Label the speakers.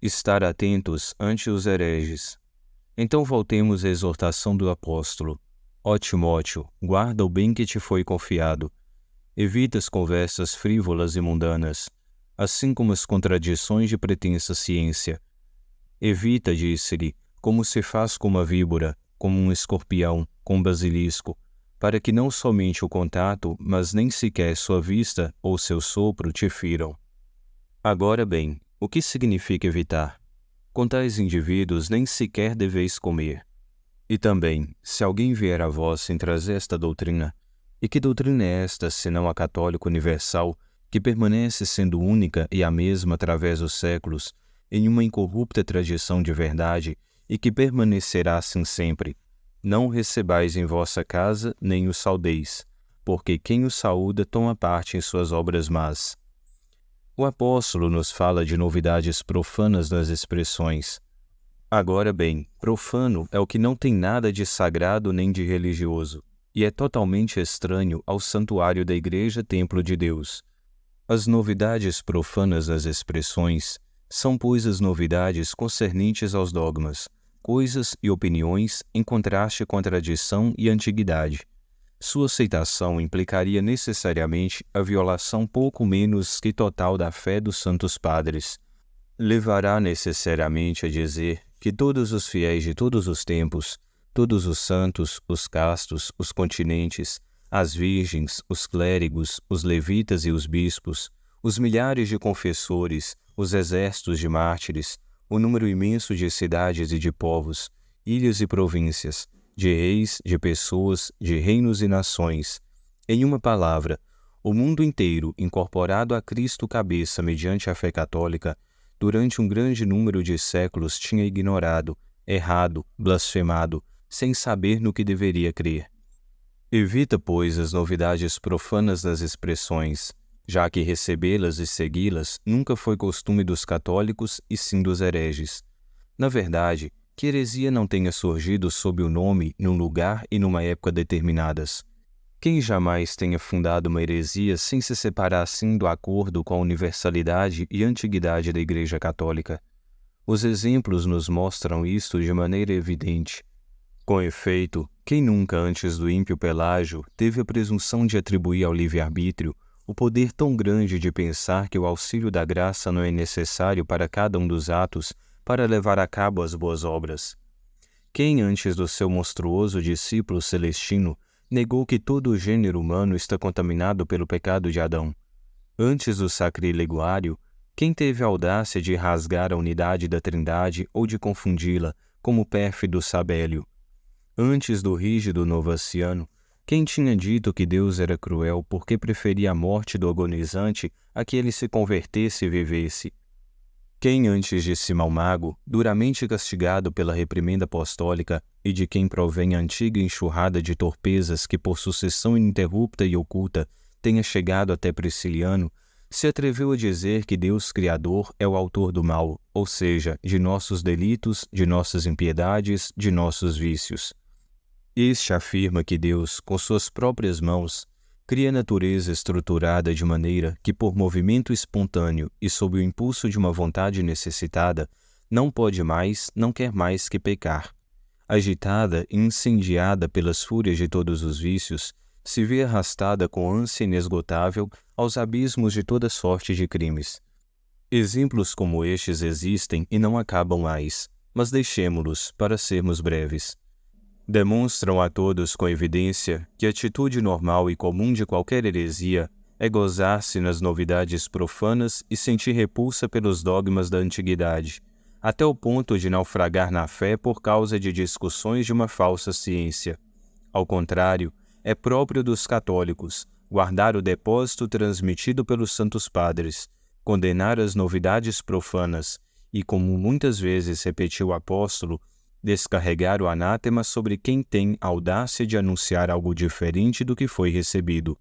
Speaker 1: estar atentos ante os hereges. Então voltemos à exortação do apóstolo. Ó Timóteo, guarda o bem que te foi confiado. Evita as conversas frívolas e mundanas, assim como as contradições de pretensa ciência. Evita, disse-lhe, como se faz com uma víbora, como um escorpião, com um basilisco, para que não somente o contato, mas nem sequer sua vista ou seu sopro te firam. Agora bem, o que significa evitar? Com tais indivíduos nem sequer deveis comer. E também, se alguém vier a vós sem trazer esta doutrina, e que doutrina é esta, senão a católica universal, que permanece sendo única e a mesma através dos séculos, em uma incorrupta tradição de verdade, e que permanecerá assim sempre? Não o recebais em vossa casa, nem o saudeis, porque quem o saúda toma parte em suas obras más. O apóstolo nos fala de novidades profanas nas expressões. Agora bem, profano é o que não tem nada de sagrado nem de religioso, e é totalmente estranho ao santuário da Igreja Templo de Deus. As novidades profanas nas expressões são, pois, as novidades concernentes aos dogmas, coisas e opiniões em contraste com a tradição e a antiguidade. Sua aceitação implicaria necessariamente a violação pouco menos que total da fé dos santos padres. Levará necessariamente a dizer que todos os fiéis de todos os tempos, todos os santos, os castos, os continentes, as virgens, os clérigos, os levitas e os bispos, os milhares de confessores, os exércitos de mártires, o número imenso de cidades e de povos, ilhas e províncias, de reis, de pessoas, de reinos e nações. Em uma palavra, o mundo inteiro, incorporado a Cristo cabeça mediante a fé católica, durante um grande número de séculos tinha ignorado, errado, blasfemado, sem saber no que deveria crer. Evita, pois, as novidades profanas das expressões, já que recebê-las e segui-las nunca foi costume dos católicos e sim dos hereges. Na verdade, que heresia não tenha surgido sob o nome, num lugar e numa época determinadas. Quem jamais tenha fundado uma heresia sem se separar assim do acordo com a universalidade e antiguidade da Igreja Católica? Os exemplos nos mostram isto de maneira evidente. Com efeito, quem nunca antes do ímpio Pelágio teve a presunção de atribuir ao livre-arbítrio o poder tão grande de pensar que o auxílio da graça não é necessário para cada um dos atos para levar a cabo as boas obras? Quem, antes do seu monstruoso discípulo Celestino, negou que todo o gênero humano está contaminado pelo pecado de Adão? Antes do sacrileguário, quem teve a audácia de rasgar a unidade da Trindade ou de confundi-la, como o pérfido Sabélio? Antes do rígido Novaciano, quem tinha dito que Deus era cruel porque preferia a morte do agonizante a que ele se convertesse e vivesse? Quem, antes de Simão Mago, duramente castigado pela reprimenda apostólica e de quem provém a antiga enxurrada de torpezas que por sucessão ininterrupta e oculta tenha chegado até Prisciliano, se atreveu a dizer que Deus Criador é o autor do mal, ou seja, de nossos delitos, de nossas impiedades, de nossos vícios? Este afirma que Deus, com suas próprias mãos, cria a natureza estruturada de maneira que, por movimento espontâneo e sob o impulso de uma vontade necessitada, não pode mais, não quer mais que pecar. Agitada e incendiada pelas fúrias de todos os vícios, se vê arrastada com ânsia inesgotável aos abismos de toda sorte de crimes. Exemplos como estes existem e não acabam mais, mas deixemo-los para sermos breves. Demonstram a todos com evidência que a atitude normal e comum de qualquer heresia é gozar-se nas novidades profanas e sentir repulsa pelos dogmas da antiguidade, até o ponto de naufragar na fé por causa de discussões de uma falsa ciência. Ao contrário, é próprio dos católicos guardar o depósito transmitido pelos santos padres, condenar as novidades profanas e, como muitas vezes repetiu o apóstolo, descarregar o anátema sobre quem tem a audácia de anunciar algo diferente do que foi recebido.